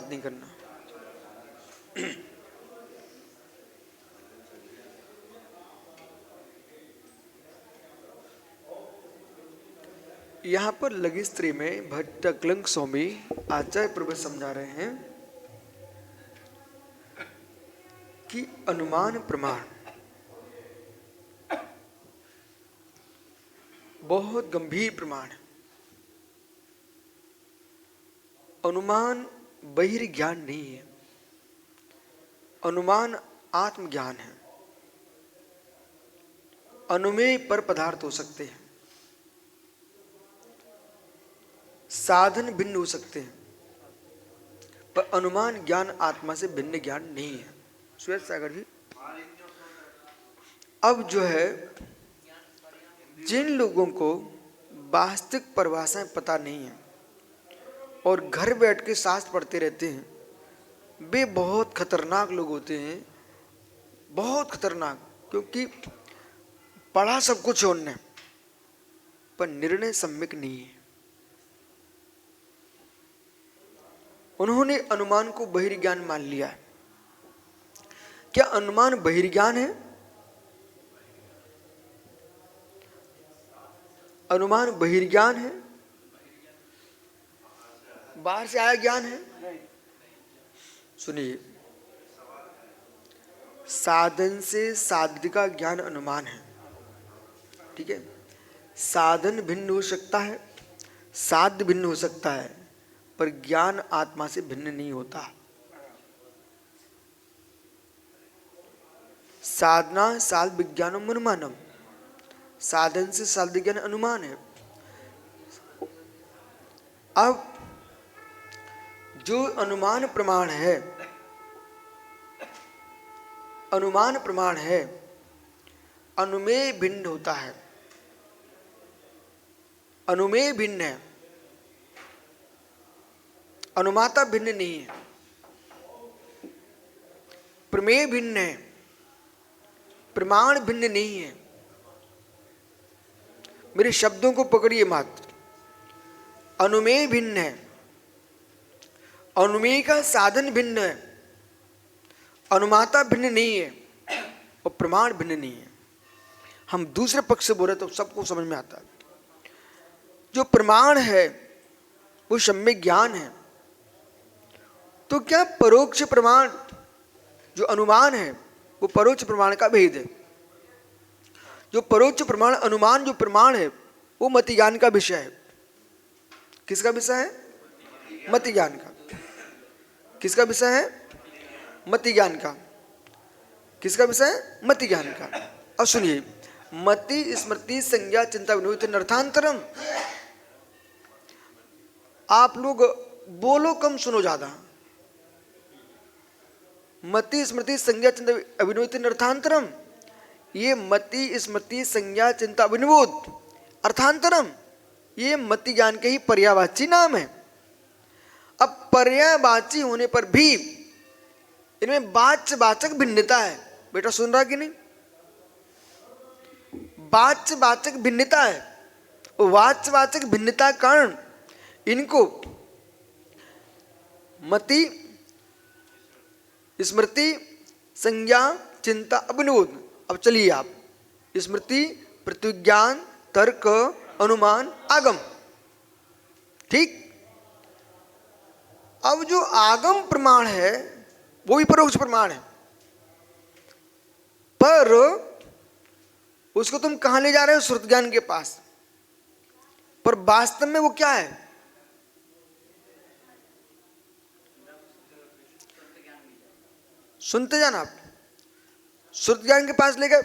बात नहीं करना। यहाँ पर लघु स्त्री में भट्टक्लंग स्वामी आचार्य प्रभु समझा रहे हैं कि अनुमान प्रमाण बहुत गंभीर प्रमाण है। अनुमान बहिर्ज्ञान नहीं है, अनुमान आत्मज्ञान है। अनुमेय पर पदार्थ हो सकते हैं, साधन भिन्न हो सकते हैं, पर अनुमान ज्ञान आत्मा से भिन्न ज्ञान नहीं है। श्वेत सागर जी, अब जो है जिन लोगों को वास्तविक परिभाषाएं पता नहीं है और घर बैठ के शास्त्र पढ़ते रहते हैं, वे बहुत खतरनाक लोग होते हैं, बहुत खतरनाक। क्योंकि पढ़ा सब कुछ है उनने, पर निर्णय सम्यक नहीं है। उन्होंने अनुमान को बहिर्ज्ञान मान लिया है। क्या अनुमान बहिर्ज्ञान है? अनुमान बहिर्ज्ञान है, बाहर से आया ज्ञान है। सुनिए, साधन से साध्य का ज्ञान अनुमान है, ठीक है। साधन भिन्न हो सकता है, साध्य भिन्न हो सकता है, पर ज्ञान आत्मा से भिन्न नहीं होता। साधना साध विज्ञानम अनुमानम, साधन से साध्य ज्ञान अनुमान है। अब जो अनुमान प्रमाण है, अनुमान प्रमाण है, अनुमेय भिन्न होता है। अनुमेय भिन्न है, अनुमाता भिन्न नहीं है। प्रमेय भिन्न है, प्रमाण भिन्न नहीं है। मेरे शब्दों को पकड़िए मात्र। अनुमेय भिन्न है, अनुमेय का साधन भिन्न है, अनुमाता भिन्न नहीं है और प्रमाण भिन्न नहीं है। हम दूसरे पक्ष से बोले तो सबको समझ में आता है। जो प्रमाण है वो सम्यक ज्ञान है, तो क्या परोक्ष प्रमाण जो अनुमान है वो परोक्ष प्रमाण का भेद है? जो परोक्ष प्रमाण अनुमान जो प्रमाण है वो मति ज्ञान का विषय है। किसका विषय है? मति ज्ञान का। किसका विषय है? मति ज्ञान का। किसका विषय है? मति ज्ञान का। अब सुनिए, मति स्मृति संज्ञा चिंता विनिवृत्ति अर्थांतरम। आप लोग बोलो कम, सुनो ज्यादा। मति स्मृति संज्ञा चिंता अभिनिवृत्ति अर्थांतरम, ये मति स्मृति संज्ञा चिंता अभिनिवृत्ति अर्थांतरम, ये मति ज्ञान के ही पर्यायवाची नाम है। अब पर्यायवाची होने पर भी इनमें वाच्यवाचक भिन्नता है। बेटा सुन रहा कि नहीं? वाच्यवाचक भिन्नता है। वाच्यवाचक भिन्नता के कारण इनको मति स्मृति संज्ञा चिंता अभिनिवृत्ति। अब चलिए आप, स्मृति प्रतिज्ञान तर्क अनुमान आगम, ठीक। अब जो आगम प्रमाण है वो भी परोक्ष प्रमाण है, पर उसको तुम कहां ले जा रहे हो? श्रुत ज्ञान के पास। पर वास्तव में वो क्या है? सुनते जाना आप, श्रुत ज्ञान के पास ले गए,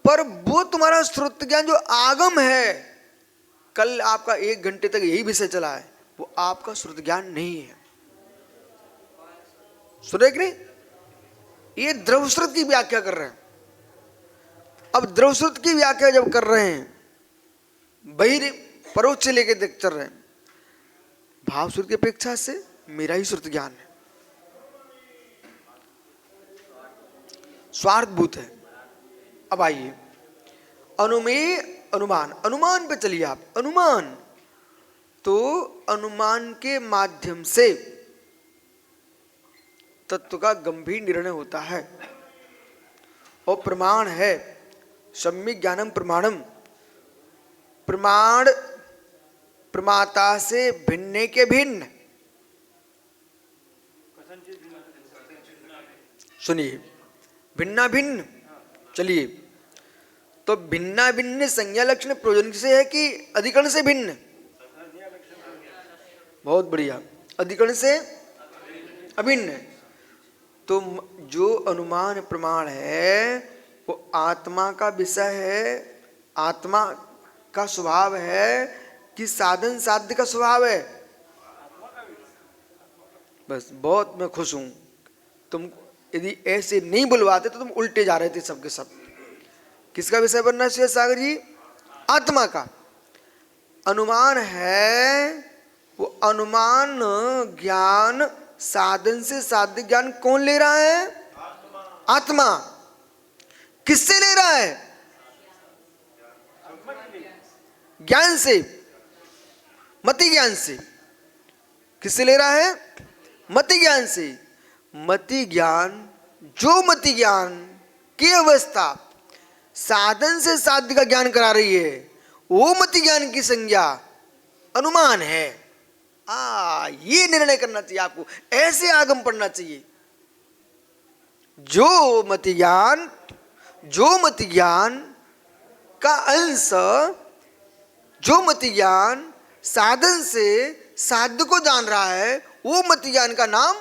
पर वो तुम्हारा श्रुत ज्ञान जो आगम है, कल आपका 1 घंटे तक यही विषय चला है, वो आपका श्रुत ज्ञान नहीं है। सुने कि नहीं? ये द्रवश्रुत की व्याख्या कर रहे हैं। अब द्रवश्रुत की व्याख्या जब कर रहे हैं, बहिर परोक्ष से लेके चल रहे हैं, भाव श्रुत की अपेक्षा से मेरा ही श्रुत ज्ञान है, स्वार्थभूत है। अब आइए अनुमेय अनुमान, अनुमान पे चलिए आप। अनुमान तो अनुमान के माध्यम से तत्व का गंभीर निर्णय होता है। और प्रमाण है सम्यक ज्ञानम प्रमाणम, प्रमाण प्रमाता से भिन्न के भिन्न। सुनिए, भिन्ना भिन्न, चलिए, तो भिन्ना भिन्न संज्ञा लक्षण प्रयोजन से है कि अधिकरण से भिन्न? बहुत बढ़िया, अधिकरण से अभिन्न है। तो जो अनुमान प्रमाण है वो आत्मा का विषय है, आत्मा का स्वभाव है कि साधन साध्य का स्वभाव है? बस, बहुत मैं खुश हूं। तुम यदि ऐसे नहीं बुलवाते तो तुम उल्टे जा रहे थे सबके सब। किसका विषय बनना चाहिए सागर जी? आत्मा का। अनुमान है, वो अनुमान ज्ञान साधन से साध्य ज्ञान कौन ले रहा है? आत्मा। किससे ले रहा है? ज्ञान से, मति ज्ञान से। किससे ले रहा है? मति ज्ञान से। मति ज्ञान, जो मति ज्ञान की अवस्था साधन से साध्य का ज्ञान करा रही है, वो मति ज्ञान की संज्ञा अनुमान है। ये निर्णय करना चाहिए आपको, ऐसे आगम पढ़ना चाहिए। जो मति ज्ञान का अंश, जो मति ज्ञान साधन से साध्य को जान रहा है, वो मति ज्ञान का नाम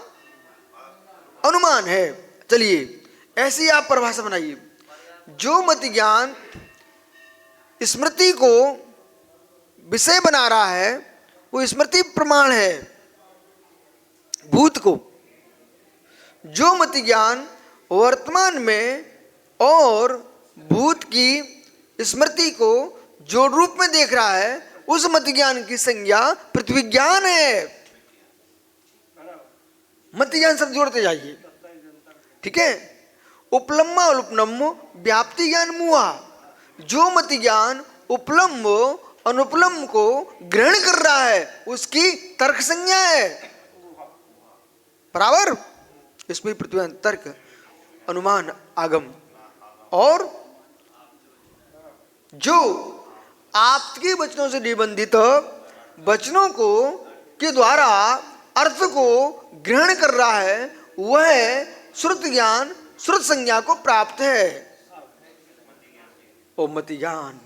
अनुमान है। चलिए, ऐसी आप परिभाषा बनाइए। जो मति ज्ञान स्मृति को विषय बना रहा है, वो स्मृति प्रमाण है भूत को। जो मति ज्ञान वर्तमान में और भूत की स्मृति को जो रूप में देख रहा है, उस मति ज्ञान की संज्ञा पृथ्वी ज्ञान है। मति ज्ञान सब जोड़ते जाइए, ठीक है? उपलम्ब और उपलम्ब व्याप्ति ज्ञान मुआ। जो मति ज्ञान उपलम्ब अनुपलम्ब को ग्रहण कर रहा है, उसकी तर्क संज्ञा है। बराबर? इसमें पृथ्वी तर्क, अनुमान, आगम। और जो आपके वचनों से निबंधित वचनों को के द्वारा अर्थ को ग्रहण कर रहा है, वह श्रुत ज्ञान, श्रुत संज्ञा को प्राप्त है। ओ मति ज्ञान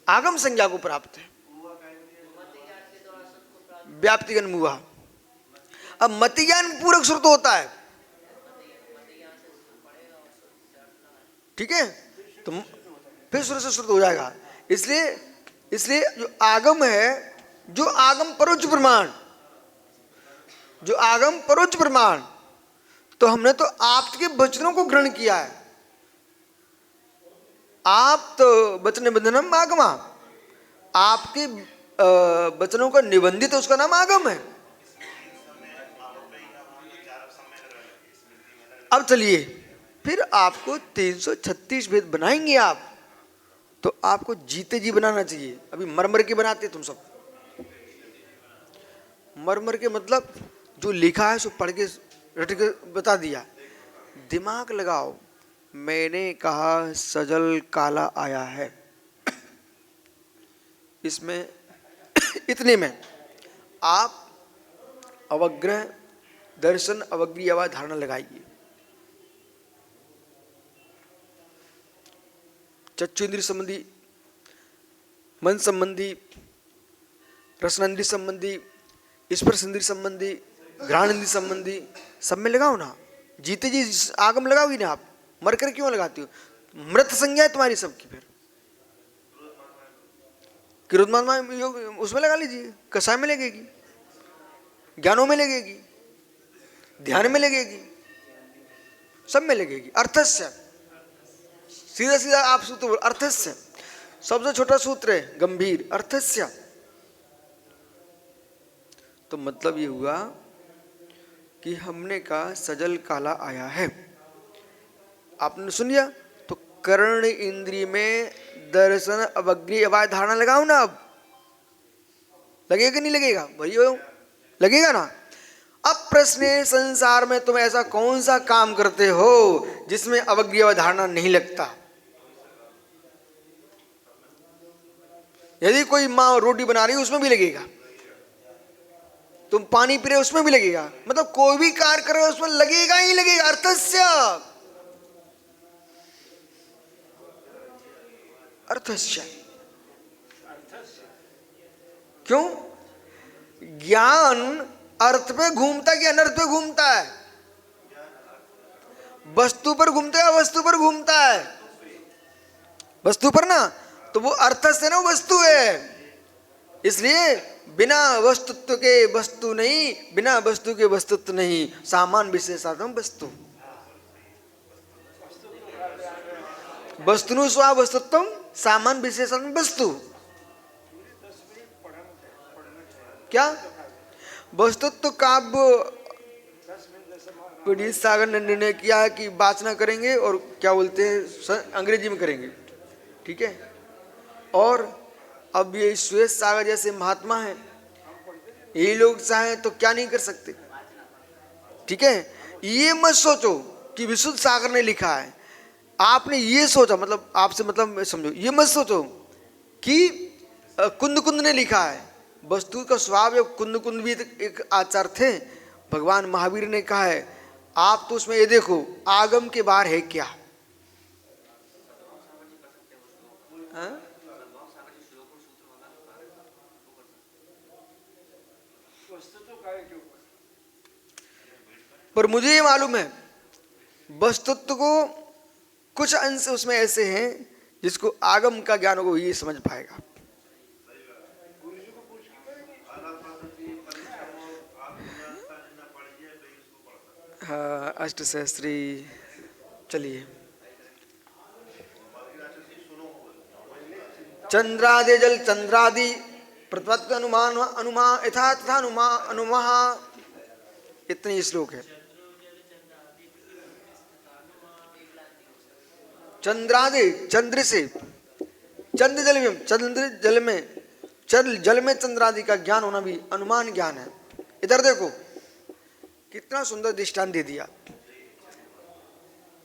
आगम संज्ञा को प्राप्त है। व्याप्ति ज्ञान मुआ। अब मति ज्ञान पूरक श्रुत होता है, ठीक है? तो फिर श्रुत से श्रुत हो जाएगा। इसलिए जो आगम है, जो आगम परोक्ष प्रमाण, जो आगम परोक्ष प्रमाण, तो हमने तो आपके वचनों को ग्रहण किया है। आप तो वचन निबंधनम आगमा, आपके वचनों का निबंधित है, उसका नाम आगम है। अब चलिए, फिर आपको 336 भेद बनाएंगे आप, तो आपको जीते जी बनाना चाहिए। अभी मरमर के बनाते तुम सब। मरमर के मतलब जो लिखा है सो पढ़ के रट के बता दिया। दिमाग लगाओ। मैंने कहा सजल काला आया है, इसमें इतने में आप अवग्रह दर्शन अवग्रीय अवाय धारणा लगाइए। चक्षुन्द्रिय संबंधी, मन संबंधी, रसनेन्द्रिय संबंधी, स्पर्श इंद्रिय संबंधी, घ्राण इंद्रिय संबंधी, सब में लगाओ ना। जीते जी आगम लगाओगी ना आप। मर कर क्यों लगाती हो? मृत संज्ञा है तुम्हारी सबकी। फिर किरोधमात्मा उसमें लगा लीजिए, कषाय में लगेगी, ज्ञानों में लगेगी, ध्यान में लगेगी, सब में लगेगी। अर्थस्य, सीधा सीधा आप सूत्र बोल, अर्थस्य सबसे छोटा सूत्र है, गंभीर अर्थस्य। तो मतलब ये हुआ कि हमने कहा सजल काला आया है, आपने सुन लिया। तो कर्ण इंद्रिय में दर्शन अवग्रीय अवाय धारणा लगाओ ना। अब लगेगा नहीं लगेगा? वही हो, लगेगा ना। अब प्रश्न है, संसार में तुम ऐसा कौन सा काम करते हो जिसमें अवज्ञा धारणा नहीं लगता? यदि कोई माँ रोटी बना रही है उसमें भी लगेगा, तुम पानी पी रहे हो उसमें भी लगेगा, मतलब कोई भी कार्य कर रहे हो उसमें लगेगा ही लगेगा। अर्थस्य अर्थस्य, क्यों? ज्ञान अर्थ पे घूमता है कि अनर्थ पे घूमता है? वस्तु पर घूमता है या वस्तु पर घूमता है? वस्तु पर ना, तो वो अर्थ से ना वस्तु है। इसलिए बिना वस्तुत्व के वस्तु नहीं, बिना वस्तु के वस्तुत्व नहीं। सामान विशेषार्थम वस्तु, वस्तुनु स्वा वस्तुत्वम सामान विशेषार्थम वस्तु। क्या वस्तुत्व काव्य पीड़ित सागर ने निर्णय किया है कि वाचना करेंगे और क्या बोलते हैं अंग्रेजी में करेंगे, ठीक है। और अब ये श्वेत सागर जैसे महात्मा हैं, ये लोग चाहें तो क्या नहीं कर सकते, ठीक है। ये मत सोचो कि विशुद्ध सागर ने लिखा है, आपने ये सोचा, मतलब आपसे मतलब समझो, ये मत सोचो कि कुंद कुंद ने लिखा है। वस्तु का स्वभाव है, कुंद कुंद भी एक आचार थे। भगवान महावीर ने कहा है आप तो उसमें ये देखो आगम के बाहर है क्या? पर मुझे ये मालूम है वस्तुत्व को कुछ अंश उसमें ऐसे हैं जिसको आगम का ज्ञान होगा, ये समझ पाएगा। हाँ, अष्टसहस्त्री। चलिए, चंद्रादि जल चंद्रादि प्रतिपत्ति अनुमान अनुमान यथा तथा अनुमान, इतने श्लोक है। चंद्रादि चंद्र से, चंद्र जल में चंद्रादि का ज्ञान होना भी अनुमान ज्ञान है। इधर देखो कितना सुंदर दृष्टांत दे दिया।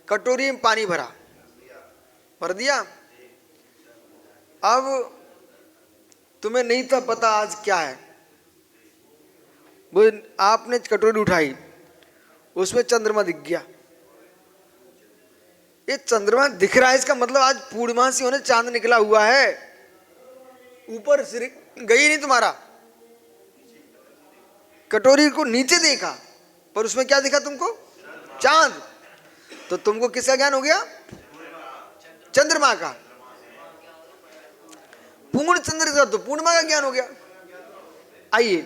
कटोरी में पानी भर दिया। अब तुम्हें नहीं था पता आज क्या है, वो आपने कटोरी उठाई, उसमें चंद्रमा दिख गया। ये चंद्रमा दिख रहा है, इसका मतलब आज पूर्णमासी होने चांद निकला हुआ है। ऊपर सिर गई नहीं तुम्हारा, कटोरी को नीचे देखा पर उसमें क्या दिखा तुमको? चांद। तो तुमको किसका ज्ञान हो गया? चंद्रमा का। पूर्ण चंद्र का तो पूर्णिमा का ज्ञान हो गया। आइए,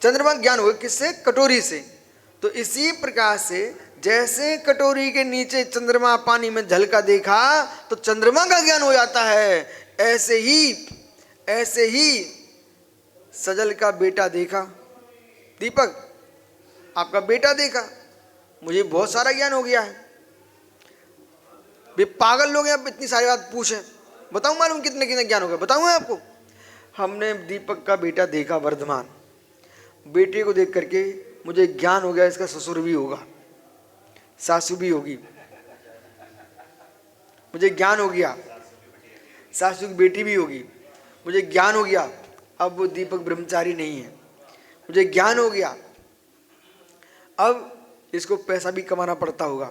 चंद्रमा ज्ञान हो गया किससे? कटोरी से। तो इसी प्रकार से जैसे कटोरी के नीचे चंद्रमा पानी में झलका देखा तो चंद्रमा का ज्ञान हो जाता है, ऐसे ही सजल का बेटा देखा, दीपक आपका बेटा देखा, मुझे बहुत सारा ज्ञान हो गया है। वे पागल लोग हैं, अब इतनी सारी बात पूछें, बताऊं मालूम कितने कितने ज्ञान हो गया? बताऊं आपको। हमने दीपक का बेटा देखा वर्धमान, बेटे को देख करके मुझे ज्ञान हो गया इसका ससुर भी होगा, सासू भी होगी। मुझे ज्ञान हो गया सासू की बेटी भी होगी, मुझे ज्ञान हो गया अब वो दीपक ब्रह्मचारी नहीं है, मुझे ज्ञान हो गया अब इसको पैसा भी कमाना पड़ता होगा।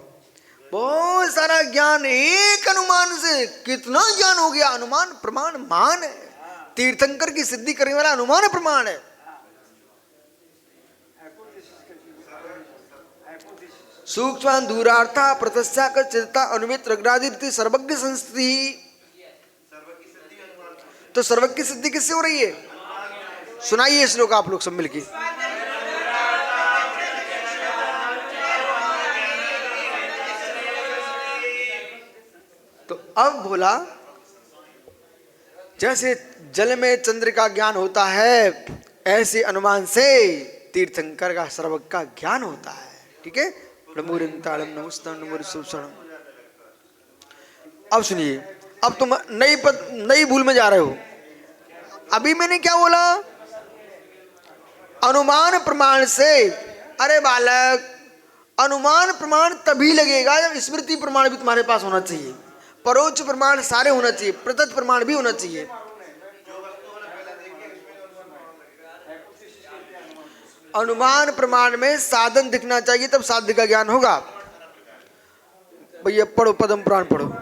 बहुत सारा ज्ञान एक अनुमान से, कितना ज्ञान हो गया। अनुमान प्रमाण मान है, तीर्थंकर की सिद्धि करने वाला अनुमान प्रमाण है। सूक्ष्म दूरार्था प्रत्यक्षा कर चिंता अनुमित रग्रादि सर्वज्ञ संस्थिति। तो सर्वज्ञ की सिद्धि किससे हो रही है? सुनाइए इस श्लोक आप लोग सब मिलके। तो अब बोला जैसे जल में चंद्र का ज्ञान होता है ऐसे अनुमान से तीर्थंकर का सर्वज्ञ का ज्ञान होता है। ठीक है। अब सुनिए, अब तुम नई भूल में जा रहे हो। अभी मैंने क्या बोला? अनुमान प्रमाण से, अरे बालक, अनुमान प्रमाण तभी लगेगा जब स्मृति प्रमाण भी तुम्हारे पास होना चाहिए, परोक्ष प्रमाण सारे होना चाहिए, प्रत्यक्ष प्रमाण भी होना चाहिए। अनुमान प्रमाण में साधन दिखना चाहिए, तब साध्य का ज्ञान होगा। भैया पढ़ो, पद्म पुराण पढ़ो।